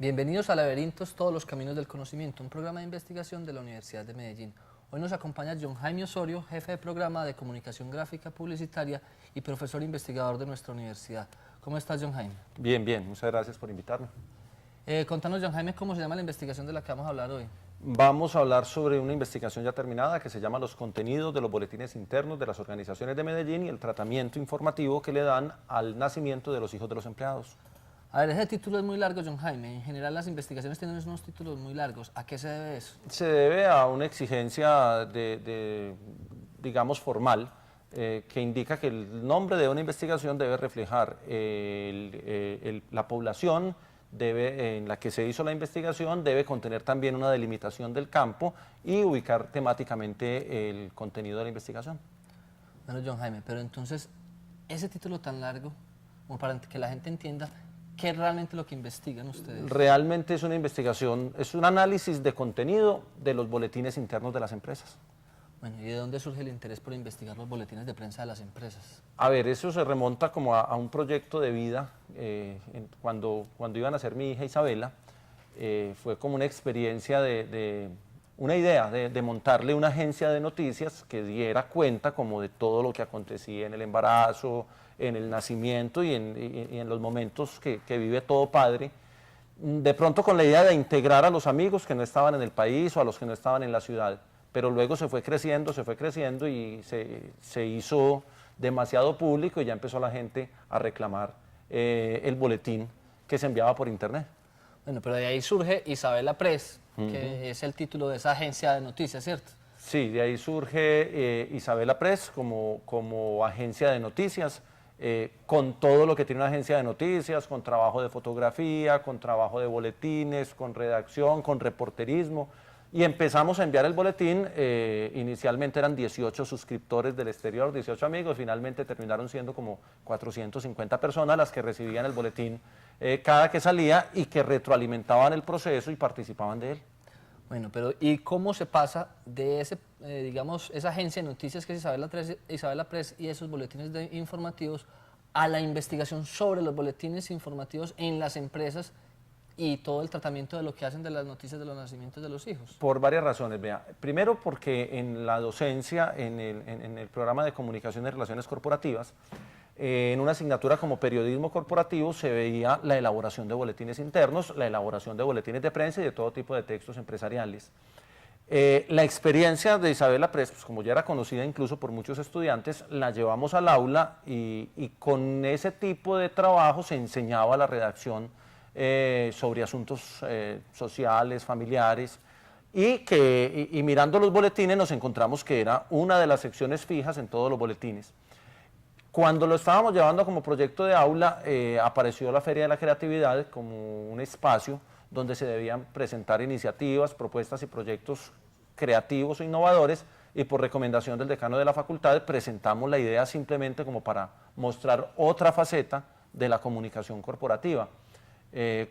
Bienvenidos a Laberintos, todos los caminos del conocimiento, un programa de investigación de la Universidad de Medellín. Hoy nos acompaña John Jaime Osorio, jefe de programa de comunicación gráfica publicitaria y profesor investigador de nuestra universidad. ¿Cómo estás, John Jaime? Bien, bien, muchas gracias por invitarme. Contanos, John Jaime, ¿cómo se llama la investigación de la que vamos a hablar hoy? Vamos a hablar sobre una investigación ya terminada que se llama Los contenidos de los boletines internos de las organizaciones de Medellín y el tratamiento informativo que le dan al nacimiento de los hijos de los empleados. A ver, ese título es muy largo, John Jaime. En general las investigaciones tienen unos títulos muy largos. ¿A qué se debe eso? Se debe a una exigencia digamos, formal, que indica que el nombre de una investigación debe reflejar la población en la que se hizo la investigación, debe contener también una delimitación del campo y ubicar temáticamente el contenido de la investigación. Bueno, John Jaime, pero entonces, ese título tan largo, como para que la gente entienda, ¿qué es realmente lo que investigan ustedes? Realmente es una investigación, es un análisis de contenido de los boletines internos de las empresas. Bueno, ¿y de dónde surge el interés por investigar los boletines de prensa de las empresas? A ver, eso se remonta como a un proyecto de vida. Cuando iban a nacer mi hija Isabela, fue como una experiencia una idea de montarle una agencia de noticias que diera cuenta como de todo lo que acontecía en el embarazo, en el nacimiento y en los momentos que vive todo padre. De pronto con la idea de integrar a los amigos que no estaban en el país o a los que no estaban en la ciudad. Pero luego se fue creciendo y se hizo demasiado público y ya empezó la gente a reclamar el boletín que se enviaba por internet. Bueno, pero de ahí surge Isabela Press, que es el título de esa agencia de noticias, ¿cierto? Sí, de ahí surge Isabela Press como agencia de noticias, con todo lo que tiene una agencia de noticias, con trabajo de fotografía, con trabajo de boletines, con redacción, con reporterismo. Y empezamos a enviar el boletín, inicialmente eran 18 suscriptores del exterior, 18 amigos, finalmente terminaron siendo como 450 personas las que recibían el boletín cada que salía y que retroalimentaban el proceso y participaban de él. Bueno, pero ¿y cómo se pasa de digamos, esa agencia de noticias que es Isabela Press y esos boletines informativos a la investigación sobre los boletines informativos en las empresas y todo el tratamiento de lo que hacen de las noticias de los nacimientos de los hijos? Por varias razones, vea. Primero porque en la docencia, en el programa de comunicación y relaciones corporativas, en una asignatura como periodismo corporativo se veía la elaboración de boletines internos, la elaboración de boletines de prensa y de todo tipo de textos empresariales. La experiencia de Isabela Press, pues, como ya era conocida incluso por muchos estudiantes, la llevamos al aula y con ese tipo de trabajo se enseñaba la redacción sobre asuntos sociales, familiares, y mirando los boletines nos encontramos que era una de las secciones fijas en todos los boletines. Cuando lo estábamos llevando como proyecto de aula, apareció la Feria de la Creatividad como un espacio donde se debían presentar iniciativas, propuestas y proyectos creativos o innovadores, y por recomendación del decano de la facultad presentamos la idea simplemente como para mostrar otra faceta de la comunicación corporativa.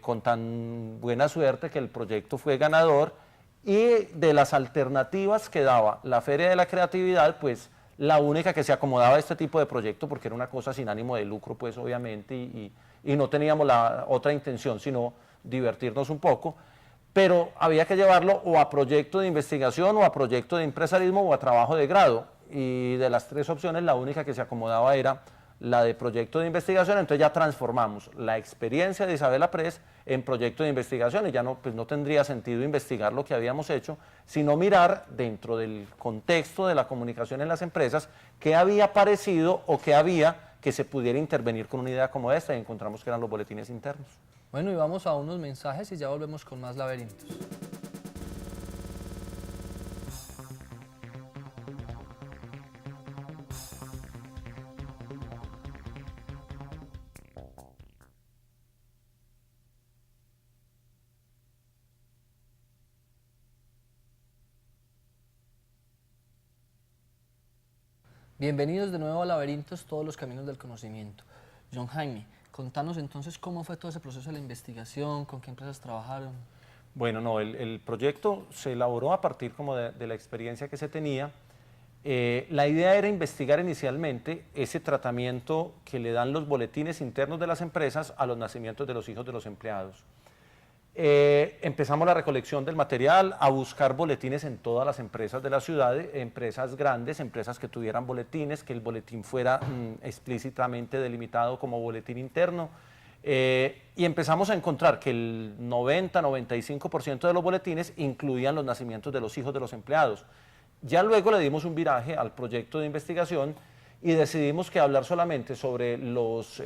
Con tan buena suerte que el proyecto fue ganador, y de las alternativas que daba la Feria de la Creatividad, pues la única que se acomodaba a este tipo de proyecto, porque era una cosa sin ánimo de lucro, pues obviamente, y no teníamos la otra intención sino divertirnos un poco, pero había que llevarlo o a proyecto de investigación o a proyecto de empresarismo o a trabajo de grado, y de las tres opciones la única que se acomodaba era la de proyecto de investigación. Entonces ya transformamos la experiencia de Isabela Press en proyecto de investigación, y ya no tendría sentido investigar lo que habíamos hecho, sino mirar dentro del contexto de la comunicación en las empresas qué había aparecido o qué había que se pudiera intervenir con una idea como esta, y encontramos que eran los boletines internos. Bueno, y vamos a unos mensajes y ya volvemos con más laberintos. Bienvenidos de nuevo a Laberintos, todos los caminos del conocimiento. John Jaime, contanos entonces cómo fue todo ese proceso de la investigación, con qué empresas trabajaron. Bueno, no, el proyecto se elaboró a partir como de la experiencia que se tenía. La idea era investigar inicialmente ese tratamiento que le dan los boletines internos de las empresas a los nacimientos de los hijos de los empleados. Empezamos la recolección del material, a buscar boletines en todas las empresas de la ciudad, empresas grandes, empresas que tuvieran boletines, que el boletín fuera explícitamente delimitado como boletín interno. Y empezamos a encontrar que el 90-95% de los boletines incluían los nacimientos de los hijos de los empleados. Ya luego le dimos un viraje al proyecto de investigación y decidimos que hablar solamente sobre los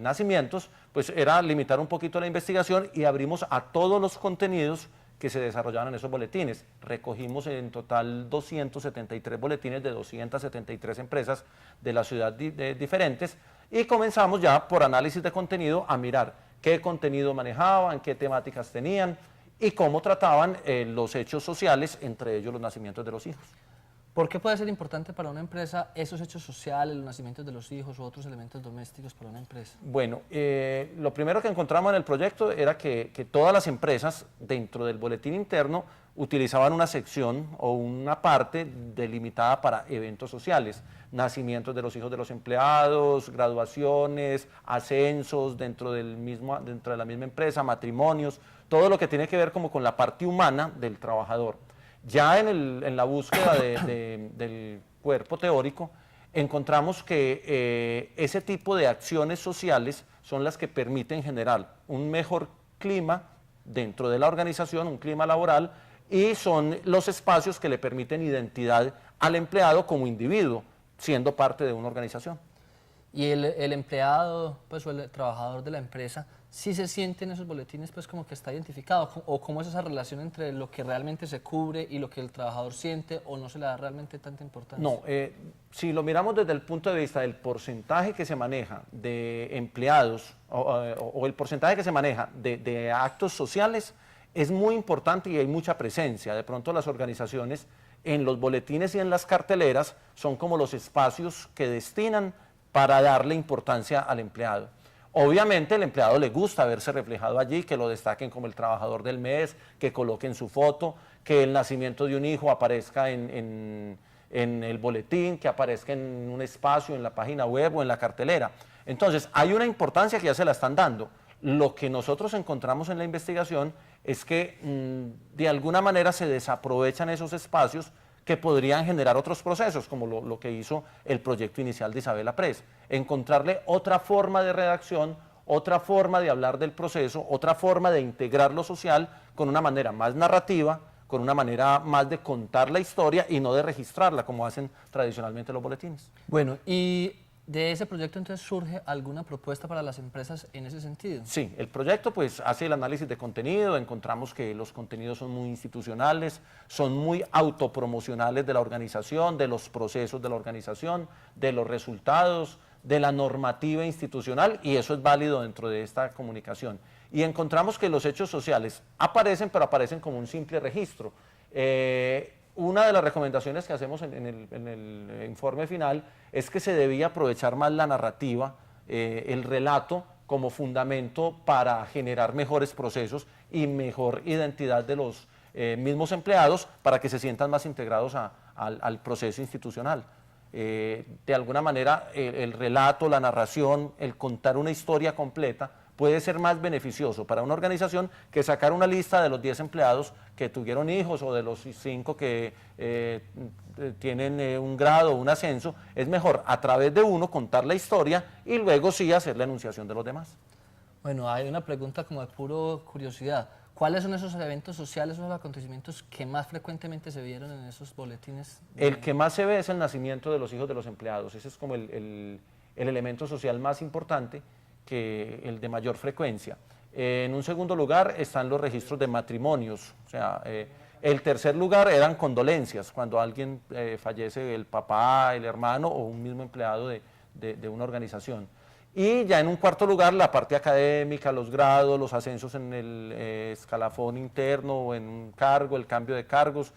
nacimientos, pues era limitar un poquito la investigación y abrimos a todos los contenidos que se desarrollaban en esos boletines. Recogimos en total 273 boletines de 273 empresas de la ciudad diferentes y comenzamos ya por análisis de contenido a mirar qué contenido manejaban, qué temáticas tenían y cómo trataban los hechos sociales, entre ellos los nacimientos de los hijos. ¿Por qué puede ser importante para una empresa esos hechos sociales, los nacimientos de los hijos u otros elementos domésticos para una empresa? Bueno, lo primero que encontramos en el proyecto era que todas las empresas dentro del boletín interno utilizaban una sección o una parte delimitada para eventos sociales, nacimientos de los hijos de los empleados, graduaciones, ascensos dentro de la misma empresa, matrimonios, todo lo que tiene que ver como con la parte humana del trabajador. Ya en la búsqueda del cuerpo teórico, encontramos que ese tipo de acciones sociales son las que permiten generar un mejor clima dentro de la organización, un clima laboral, y son los espacios que le permiten identidad al empleado como individuo, siendo parte de una organización. Y el empleado, pues, o el trabajador de la empresa, ¿sí se siente en esos boletines, pues, como que está identificado? ¿O cómo es esa relación entre lo que realmente se cubre y lo que el trabajador siente, o no se le da realmente tanta importancia? No, si lo miramos desde el punto de vista del porcentaje que se maneja de empleados o el porcentaje que se maneja de actos sociales, es muy importante y hay mucha presencia. De pronto las organizaciones en los boletines y en las carteleras son como los espacios que destinan para darle importancia al empleado. Obviamente el empleado le gusta verse reflejado allí, que lo destaquen como el trabajador del mes, que coloquen su foto, que el nacimiento de un hijo aparezca en el boletín, que aparezca en un espacio, en la página web o en la cartelera. Entonces hay una importancia que ya se la están dando. Lo que nosotros encontramos en la investigación es que de alguna manera se desaprovechan esos espacios que podrían generar otros procesos, como lo que hizo el proyecto inicial de Isabela Press, encontrarle otra forma de redacción, otra forma de hablar del proceso, otra forma de integrar lo social con una manera más narrativa, con una manera más de contar la historia y no de registrarla, como hacen tradicionalmente los boletines. Bueno, y de ese proyecto entonces surge alguna propuesta para las empresas en ese sentido. Sí, el proyecto pues hace el análisis de contenido, encontramos que los contenidos son muy institucionales, son muy autopromocionales de la organización, de los procesos de la organización, de los resultados, de la normativa institucional, y eso es válido dentro de esta comunicación. Y encontramos que los hechos sociales aparecen, pero aparecen como un simple registro. Una de las recomendaciones que hacemos en el informe final es que se debía aprovechar más la narrativa, el relato como fundamento para generar mejores procesos y mejor identidad de los mismos empleados para que se sientan más integrados al proceso institucional. De alguna manera el relato, la narración, el contar una historia completa puede ser más beneficioso para una organización que sacar una lista de los 10 empleados que tuvieron hijos o de los 5 que tienen un grado o un ascenso. Es mejor a través de uno contar la historia y luego sí hacer la enunciación de los demás. Bueno, hay una pregunta como de puro curiosidad. ¿Cuáles son esos eventos sociales, esos acontecimientos que más frecuentemente se vieron en esos boletines? El que más se ve es el nacimiento de los hijos de los empleados. Ese es como el elemento social más importante, que el de mayor frecuencia. En un segundo lugar están los registros de matrimonios, o sea, el tercer lugar eran condolencias, cuando alguien fallece, el papá, el hermano o un mismo empleado de una organización. Y ya en un cuarto lugar la parte académica, los grados, los ascensos en el escalafón interno o en un cargo, el cambio de cargos,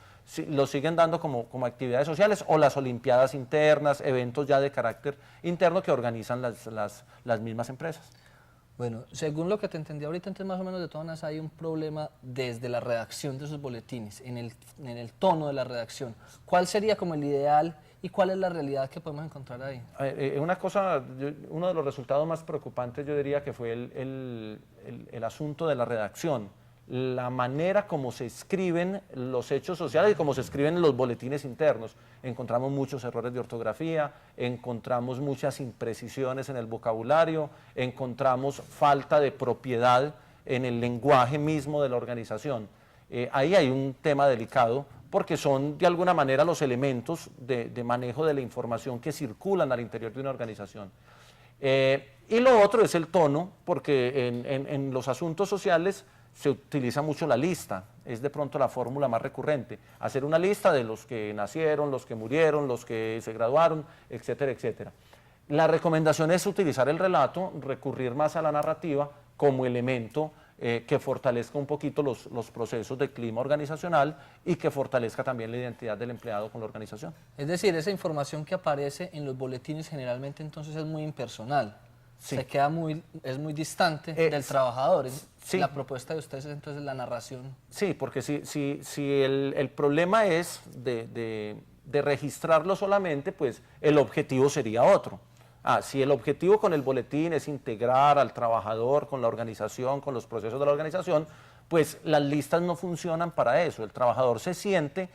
lo siguen dando como actividades sociales, o las olimpiadas internas, eventos ya de carácter interno que organizan las mismas empresas. Bueno, según lo que te entendí ahorita, entonces más o menos de todas maneras hay un problema desde la redacción de esos boletines, en el tono de la redacción. ¿Cuál sería como el ideal y cuál es la realidad que podemos encontrar ahí? Uno de los resultados más preocupantes yo diría que fue el el asunto de la redacción, la manera como se escriben los hechos sociales y como se escriben los boletines internos. Encontramos muchos errores de ortografía, encontramos muchas imprecisiones en el vocabulario, encontramos falta de propiedad en el lenguaje mismo de la organización. Ahí hay un tema delicado porque son de alguna manera los elementos de manejo de la información que circulan al interior de una organización. Y lo otro es el tono, porque en los asuntos sociales se utiliza mucho la lista, es de pronto la fórmula más recurrente, hacer una lista de los que nacieron, los que murieron, los que se graduaron, etcétera, etcétera. La recomendación es utilizar el relato, recurrir más a la narrativa como elemento que fortalezca un poquito los procesos de clima organizacional y que fortalezca también la identidad del empleado con la organización. Es decir, esa información que aparece en los boletines generalmente entonces es muy impersonal. Sí. Se queda es muy distante del trabajador. Sí. La propuesta de ustedes es entonces la narración. Sí, porque si el problema es de registrarlo solamente, pues el objetivo sería otro. Si el objetivo con el boletín es integrar al trabajador con la organización, con los procesos de la organización, pues las listas no funcionan para eso. El trabajador se siente,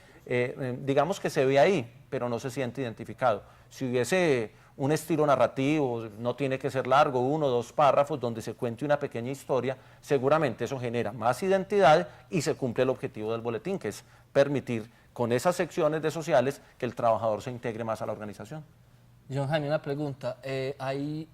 digamos que se ve ahí, pero no se siente identificado. Si hubiese un estilo narrativo, no tiene que ser largo, 1 o 2 párrafos donde se cuente una pequeña historia, seguramente eso genera más identidad y se cumple el objetivo del boletín, que es permitir con esas secciones de sociales que el trabajador se integre más a la organización. John Jaime, una pregunta. ¿Hay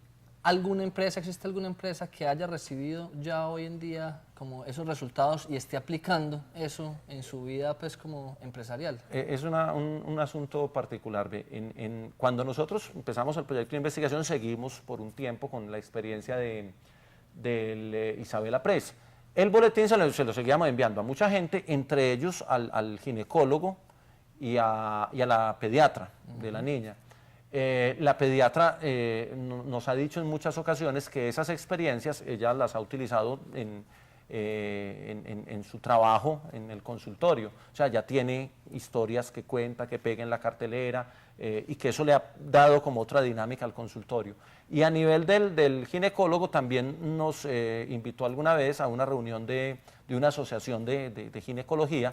existe alguna empresa que haya recibido ya hoy en día como esos resultados y esté aplicando eso en su vida pues como empresarial? Es un asunto particular. Cuando nosotros empezamos el proyecto de investigación seguimos por un tiempo con la experiencia de Isabela Press. El boletín se lo seguíamos enviando a mucha gente, entre ellos al ginecólogo y a la pediatra de la niña. La pediatra nos ha dicho en muchas ocasiones que esas experiencias ella las ha utilizado en su trabajo en el consultorio. O sea, ya tiene historias que cuenta, que pega en la cartelera y que eso le ha dado como otra dinámica al consultorio. Y a nivel del ginecólogo también nos invitó alguna vez a una reunión de una asociación de ginecología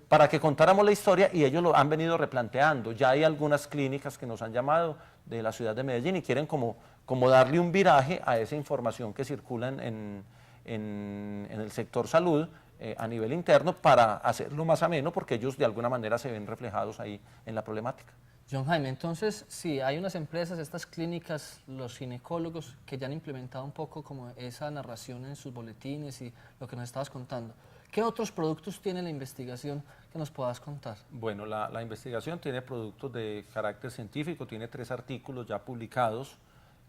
para que contáramos la historia y ellos lo han venido replanteando. Ya hay algunas clínicas que nos han llamado de la ciudad de Medellín y quieren como darle un viraje a esa información que circula en el sector salud a nivel interno para hacerlo más ameno, porque ellos de alguna manera se ven reflejados ahí en la problemática. John Jaime, entonces sí, hay unas empresas, estas clínicas, los ginecólogos que ya han implementado un poco como esa narración en sus boletines y lo que nos estabas contando. ¿Qué otros productos tiene la investigación que nos puedas contar? Bueno, la investigación tiene productos de carácter científico, tiene 3 artículos ya publicados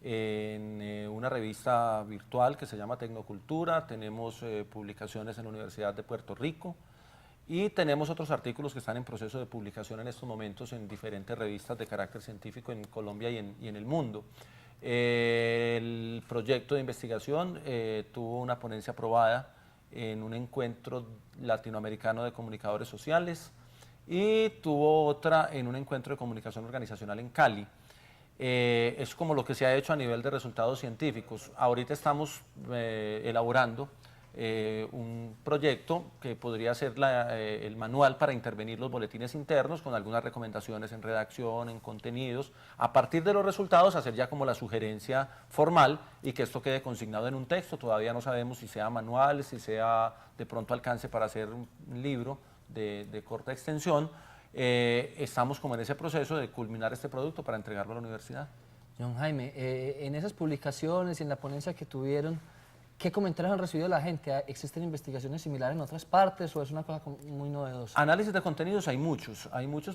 en una revista virtual que se llama Tecnocultura, tenemos publicaciones en la Universidad de Puerto Rico y tenemos otros artículos que están en proceso de publicación en estos momentos en diferentes revistas de carácter científico en Colombia y en el mundo. El proyecto de investigación tuvo una ponencia aprobada en un encuentro latinoamericano de comunicadores sociales y tuvo otra en un encuentro de comunicación organizacional en Cali. Es como lo que se ha hecho a nivel de resultados científicos. Ahorita estamos elaborando un proyecto que podría ser el manual para intervenir los boletines internos con algunas recomendaciones en redacción, en contenidos, a partir de los resultados hacer ya como la sugerencia formal y que esto quede consignado en un texto. Todavía no sabemos si sea manual, si sea de pronto alcance para hacer un libro de corta extensión. Estamos como en ese proceso de culminar este producto para entregarlo a la universidad. John Jaime, en esas publicaciones y en la ponencia que tuvieron, ¿qué comentarios han recibido la gente? ¿Existen investigaciones similares en otras partes o es una cosa muy novedosa? Análisis de contenidos hay muchos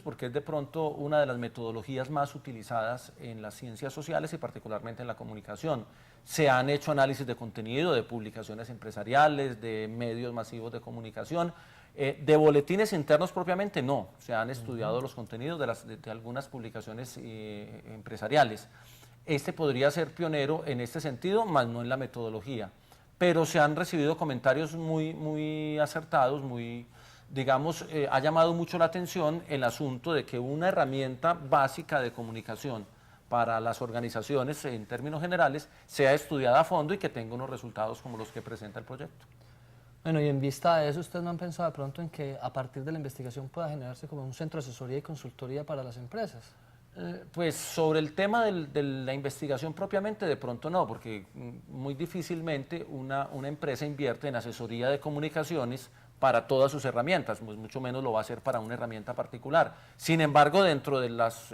porque es de pronto una de las metodologías más utilizadas en las ciencias sociales y particularmente en la comunicación. Se han hecho análisis de contenido, de publicaciones empresariales, de medios masivos de comunicación, de boletines internos propiamente no, se han estudiado los contenidos de algunas publicaciones empresariales. Este podría ser pionero en este sentido, más no en la metodología. Pero se han recibido comentarios muy acertados, digamos, ha llamado mucho la atención el asunto de que una herramienta básica de comunicación para las organizaciones en términos generales sea estudiada a fondo y que tenga unos resultados como los que presenta el proyecto. Bueno, y en vista de eso, ¿ustedes no han pensado de pronto en que a partir de la investigación pueda generarse como un centro de asesoría y consultoría para las empresas? Pues sobre el tema de la investigación propiamente, de pronto no, porque muy difícilmente una empresa invierte en asesoría de comunicaciones para todas sus herramientas, pues mucho menos lo va a hacer para una herramienta particular. Sin embargo, dentro de las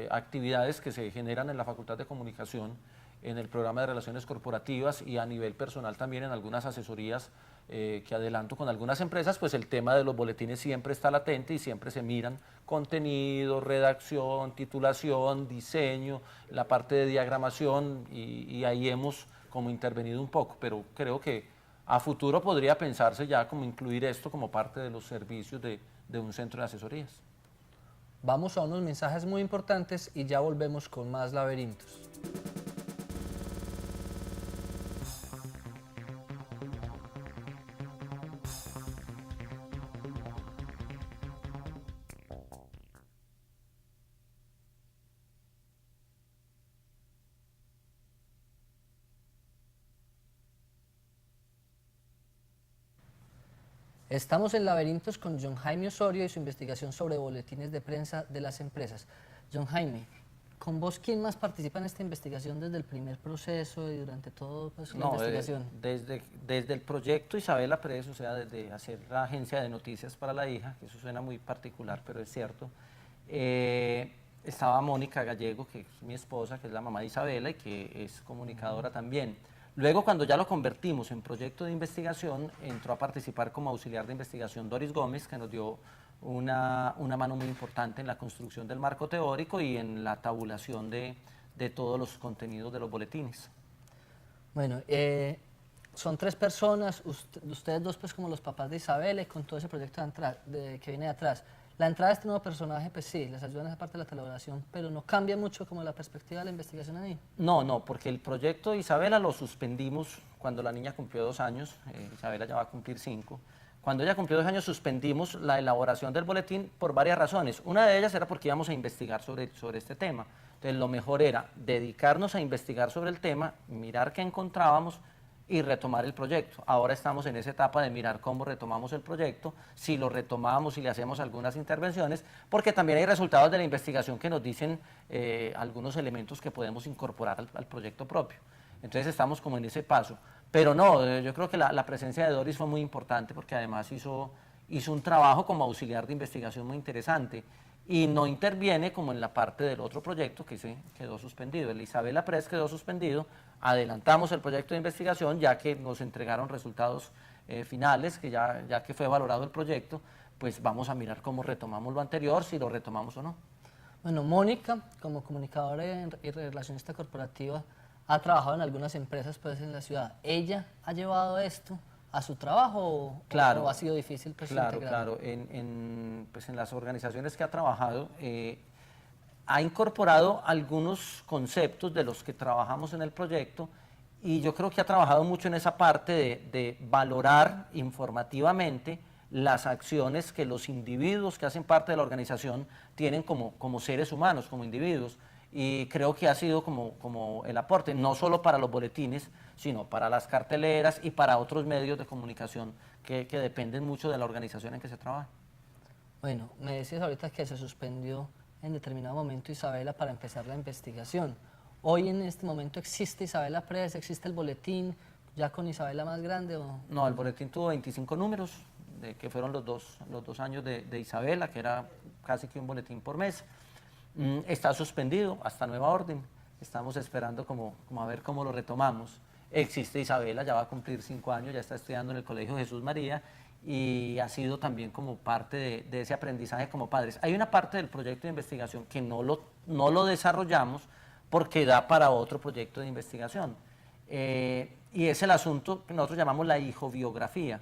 actividades que se generan en la Facultad de Comunicación, en el programa de Relaciones Corporativas y a nivel personal también en algunas asesorías que adelanto con algunas empresas, pues el tema de los boletines siempre está latente y siempre se miran contenido, redacción, titulación, diseño, la parte de diagramación y ahí hemos como intervenido un poco, pero creo que a futuro podría pensarse ya como incluir esto como parte de los servicios de un centro de asesorías. Vamos a unos mensajes muy importantes y ya volvemos con más laberintos. Estamos en Laberintos con John Jaime Osorio y su investigación sobre boletines de prensa de las empresas. John Jaime, ¿con vos quién más participa en esta investigación desde el primer proceso y durante todo pues, la investigación? Desde el proyecto Isabela Press, o sea, desde hacer la agencia de noticias para la hija, que eso suena muy particular, pero es cierto, estaba Mónica Gallego, que es mi esposa, que es la mamá de Isabela y que es comunicadora también. Luego, cuando ya lo convertimos en proyecto de investigación, entró a participar como auxiliar de investigación Doris Gómez, que nos dio una mano muy importante en la construcción del marco teórico y en la tabulación de todos los contenidos de los boletines. Bueno, son 3 personas, ustedes dos pues como los papás de Isabela y con todo ese proyecto que viene de atrás. La entrada de este nuevo personaje, pues sí, les ayuda en esa parte de la elaboración, pero no cambia mucho como la perspectiva de la investigación ahí. No, porque el proyecto de Isabela lo suspendimos cuando la niña cumplió 2 años, Isabela ya va a cumplir 5. Cuando ella cumplió 2 años suspendimos la elaboración del boletín por varias razones. Una de ellas era porque íbamos a investigar sobre este tema. Entonces lo mejor era dedicarnos a investigar sobre el tema, mirar qué encontrábamos y retomar el proyecto. Ahora estamos en esa etapa de mirar cómo retomamos el proyecto, si lo retomamos, si le hacemos algunas intervenciones, porque también hay resultados de la investigación que nos dicen algunos elementos que podemos incorporar al proyecto propio. Entonces estamos como en ese paso. Pero no, yo creo que la presencia de Doris fue muy importante porque además hizo un trabajo como auxiliar de investigación muy interesante y no interviene como en la parte del otro proyecto que se quedó suspendido. El Isabela Press quedó suspendido, adelantamos el proyecto de investigación ya que nos entregaron resultados finales, que ya que fue valorado el proyecto, pues vamos a mirar cómo retomamos lo anterior, si lo retomamos o no. Bueno, Mónica, como comunicadora y relacionista corporativa, ha trabajado en algunas empresas pues, en la ciudad. ¿Ella ha llevado esto a su trabajo claro, o ha sido difícil pues, Claro, integrarlo? pues en las organizaciones que ha trabajado ha incorporado algunos conceptos de los que trabajamos en el proyecto y yo creo que ha trabajado mucho en esa parte de valorar informativamente las acciones que los individuos que hacen parte de la organización tienen como seres humanos, como individuos. Y creo que ha sido como el aporte, no solo para los boletines, sino para las carteleras y para otros medios de comunicación que dependen mucho de la organización en que se trabaja. Bueno, me decías ahorita que se suspendió en determinado momento Isabela para empezar la investigación. Hoy en este momento existe Isabela Press, existe el boletín, ya con Isabela más grande o... No, el boletín tuvo 25 números, que fueron los dos años de Isabela, que era casi que un boletín por mes. Está suspendido hasta nueva orden. Estamos esperando como a ver cómo lo retomamos. Existe Isabela, ya va a cumplir 5 años, ya está estudiando en el Colegio Jesús María y ha sido también como parte de ese aprendizaje como padres. Hay una parte del proyecto de investigación que no lo desarrollamos porque da para otro proyecto de investigación. Y es el asunto que nosotros llamamos la hijobiografía.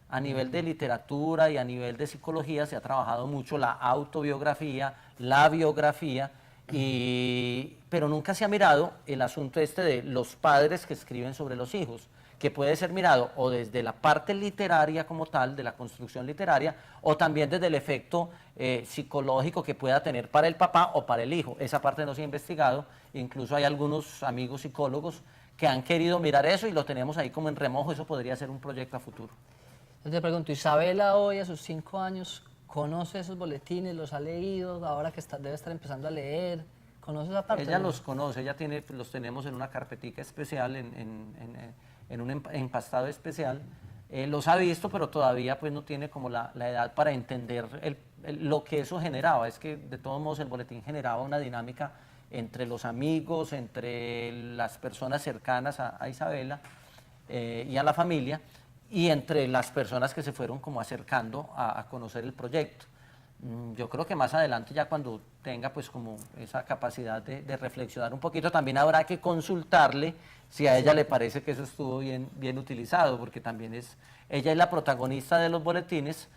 A nivel de literatura y a nivel de psicología se ha trabajado mucho la autobiografía, la biografía, pero nunca se ha mirado el asunto de los padres que escriben sobre los hijos. que puede ser mirado o desde la parte literaria como tal, de la construcción literaria, o también desde el efecto psicológico que pueda tener para el papá o para el hijo. Esa parte no se ha investigado, incluso hay algunos amigos psicólogos que han querido mirar eso y lo tenemos ahí como en remojo, eso podría ser un proyecto a futuro. Yo te pregunto, Isabela hoy a sus 5 años, ¿conoce esos boletines? ¿Los ha leído? Ahora que debe estar empezando a leer, ¿conoce esa parte? Ella los conoce, ella tiene, los tenemos en una carpetica especial, en un empastado especial. Los ha visto, pero todavía pues no tiene como la edad para entender lo que eso generaba. Es que de todos modos el boletín generaba una dinámica entre los amigos, entre las personas cercanas a Isabela y a la familia, y entre las personas que se fueron como acercando a conocer el proyecto. Yo creo que más adelante, ya cuando tenga pues como esa capacidad de reflexionar un poquito, también habrá que consultarle si a ella le parece que eso estuvo bien utilizado, porque también ella es la protagonista de los boletines,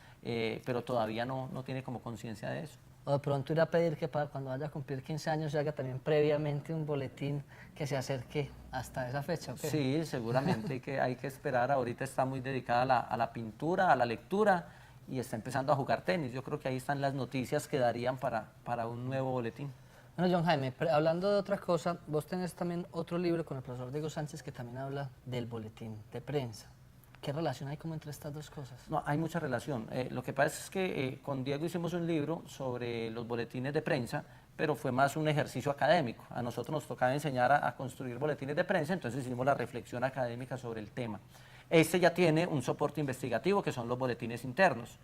pero todavía no tiene como conciencia de eso. O de pronto ir a pedir que para cuando vaya a cumplir 15 años se haga también previamente un boletín que se acerque hasta esa fecha, ¿o qué? Sí, seguramente hay que esperar. Ahorita está muy dedicada a la pintura, a la lectura, y está empezando a jugar tenis. Yo creo que ahí están las noticias que darían para un nuevo boletín. Bueno, John Jaime, hablando de otra cosa, vos tenés también otro libro con el profesor Diego Sánchez que también habla del boletín de prensa. ¿Qué relación hay como entre estas dos cosas? No, hay mucha relación. Lo que pasa es que con Diego hicimos un libro sobre los boletines de prensa, pero fue más un ejercicio académico. A nosotros nos tocaba enseñar a construir boletines de prensa, entonces hicimos la reflexión académica sobre el tema. Este ya tiene un soporte investigativo, que son los boletines internos.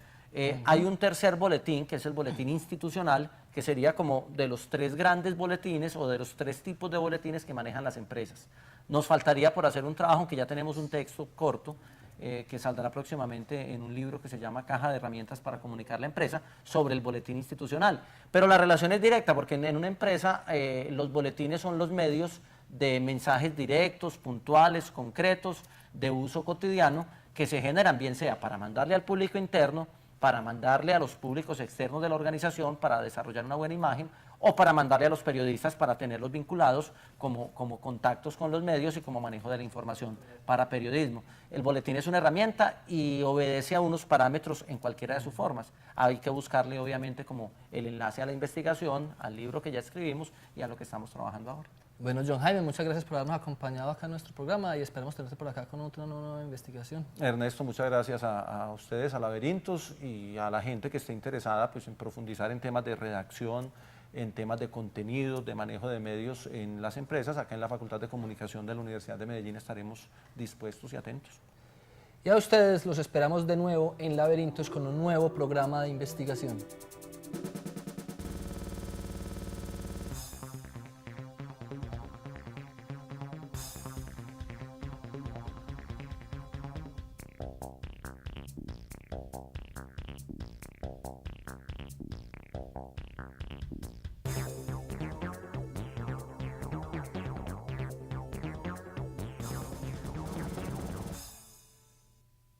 Hay un tercer boletín, que es el boletín institucional, que sería como de los 3 grandes boletines o de los 3 tipos de boletines que manejan las empresas. Nos faltaría por hacer un trabajo, aunque ya tenemos un texto corto, que saldrá próximamente en un libro que se llama Caja de Herramientas para Comunicar la Empresa, sobre el boletín institucional. Pero la relación es directa, porque en una empresa los boletines son los medios de mensajes directos, puntuales, concretos, de uso cotidiano, que se generan bien sea para mandarle al público interno, para mandarle a los públicos externos de la organización para desarrollar una buena imagen, o para mandarle a los periodistas para tenerlos vinculados como contactos con los medios y como manejo de la información para periodismo. El boletín es una herramienta y obedece a unos parámetros en cualquiera de sus formas. Hay que buscarle obviamente como el enlace a la investigación, al libro que ya escribimos y a lo que estamos trabajando ahora. Bueno, John Jaime, muchas gracias por habernos acompañado acá en nuestro programa y esperamos tenerte por acá con otra nueva investigación. Ernesto, muchas gracias a ustedes, a Laberintos, y a la gente que esté interesada pues, en profundizar en temas de redacción, en temas de contenidos, de manejo de medios en las empresas. Acá en la Facultad de Comunicación de la Universidad de Medellín estaremos dispuestos y atentos. Y a ustedes los esperamos de nuevo en Laberintos con un nuevo programa de investigación.